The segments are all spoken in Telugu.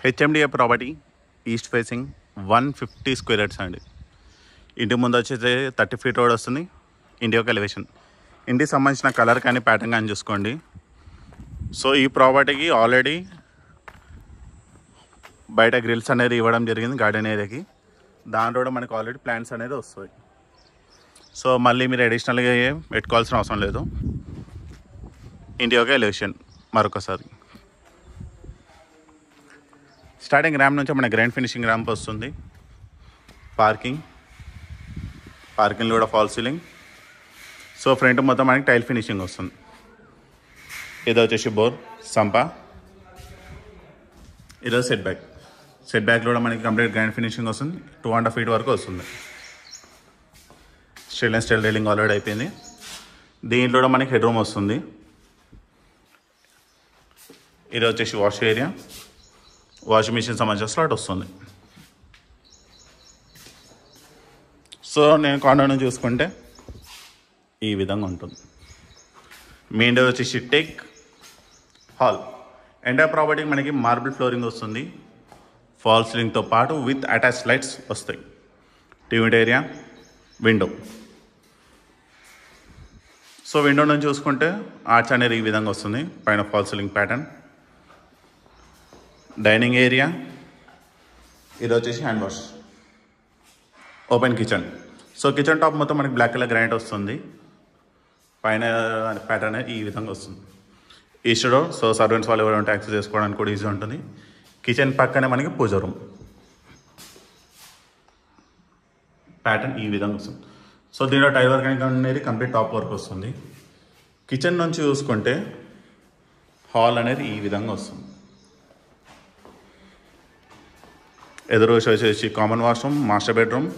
HMDA property east facing 150 square yards అండి. ఇంటి ముందు వచ్చేసి 30 ఫీట్ రోడ్ వస్తుంది. ఇంటి యొక్క ఎలివేషన్, ఇంటికి సంబంధించిన కలర్ కానీ ప్యాటర్న్ కానీ చూసుకోండి. సో ఈ ప్రాపర్టీకి ఆల్రెడీ బయట గ్రిల్స్ అనేది ఇవ్వడం జరిగింది గార్డెన్ ఏరియాకి. దాంట్లో కూడా మనకు ఆల్రెడీ ప్లాంట్స్ అనేది వస్తాయి. సో మళ్ళీ మీరు అడిషనల్గా పెట్టుకోవాల్సిన అవసరం లేదు. ఇంటి యొక్క ఎలివేషన్ మరొకసారి స్టార్టింగ్ ర్యాంప్ నుంచి మన గ్రాండ్ ఫినిషింగ్ ర్యాంప్ వస్తుంది. పార్కింగ్ కూడా ఫాల్ సీలింగ్. సో ఫ్రంట్ మొత్తం మనకి టైల్ ఫినిషింగ్ వస్తుంది. ఇది వచ్చేసి బోర్ సంపా. ఇది సెట్ బ్యాక్ కూడా మనకి కంప్లీట్ గ్రాండ్ ఫినిషింగ్ వస్తుంది. 2.5 feet వరకు వస్తుంది. స్టెయిన్లెస్ రైలింగ్ ఆల్రెడీ అయిపోయింది. దీంట్లో కూడా మనకి హెడ్ రూమ్ వస్తుంది. ఇది వచ్చేసి వాష్ ఏరియా, వాషింగ్ మిషన్ సంబంధించిన స్లాట్ వస్తుంది. సో నేను కార్నర్ నుంచి చూసుకుంటే ఈ విధంగా ఉంటుంది. మెయిన్ డోర్ వచ్చేసి టేక్ హాల్. ఎంటైర్ ప్రాపర్టీకి మనకి మార్బుల్ ఫ్లోరింగ్ వస్తుంది. ఫాల్ సీలింగ్తో పాటు విత్ అటాచ్ లైట్స్ వస్తాయి. TV area, window. So window నుంచి చూసుకుంటే ఆర్చ్ అనేది ఈ విధంగా వస్తుంది. పైన fall ceiling pattern. Dining area. ఇది వచ్చేసి hand wash, open kitchen. So kitchen top మొత్తం మనకి బ్లాక్ కలర్ గ్రానైట్ వస్తుంది. పైన ప్యాటర్న్ ఈ విధంగా వస్తుంది. East door. సో సర్వెంట్స్ వాళ్ళు ఎవరైనా యాక్సెస్ చేసుకోవడానికి కూడా ఈజీ ఉంటుంది. కిచెన్ పక్కనే మనకి పూజ రూమ్. ప్యాటర్న్ ఈ విధంగా వస్తుంది. సో దీంట్లో టైల్ వర్క్ అనేది కంప్లీట్ టాప్ వర్క్ వస్తుంది. కిచెన్ నుంచి చూసుకుంటే హాల్ అనేది ఈ విధంగా వస్తుంది. ఎదురు వచ్చేసి common washroom, master bedroom,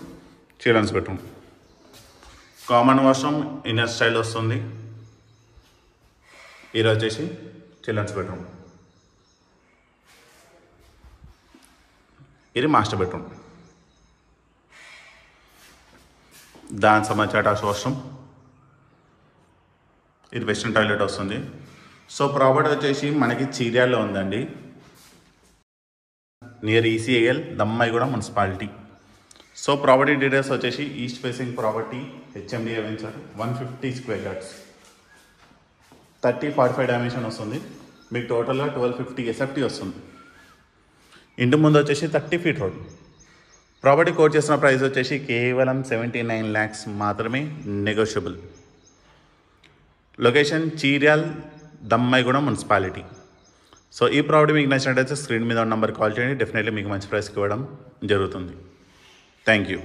children's bedroom. Common washroom inner style వస్తుంది. ఇది వచ్చేసి చిల్డ్రన్స్ బెడ్రూమ్. ఇది మాస్టర్ బెడ్రూమ్. దానికి సంబంధించిన అటాచ్ వాష్రూమ్. ఇది వెస్ట్రన్ టాయిలెట్ వస్తుంది. సో ప్రాపర్టీ వచ్చేసి మనకి చీర్యాల్లో ఉందండి, near ECIL Dammaiguda municipality. So property details వచ్చేసి east facing property, HMDA venture, 150 square yards, 30-45 dimension వస్తుంది. మీకు టోటల్గా 1250 SFT వస్తుంది. ఇంటి ముందు వచ్చేసి 30 feet రోడ్. ప్రాపర్టీ కోట్ చేసిన ప్రైస్ వచ్చేసి కేవలం 79 lakhs మాత్రమే, negotiable. Location Cheeryal Dammaiguda municipality. So ఈ ప్రాపర్టీ మీకు నచ్చినట్టయితే స్క్రీన్ మీద ఉన్న నెంబర్ కాల్ చేయండి. డెఫినెట్లీ మీకు మంచి ప్రైస్కి ఇవ్వడం జరుగుతుంది. Thank you.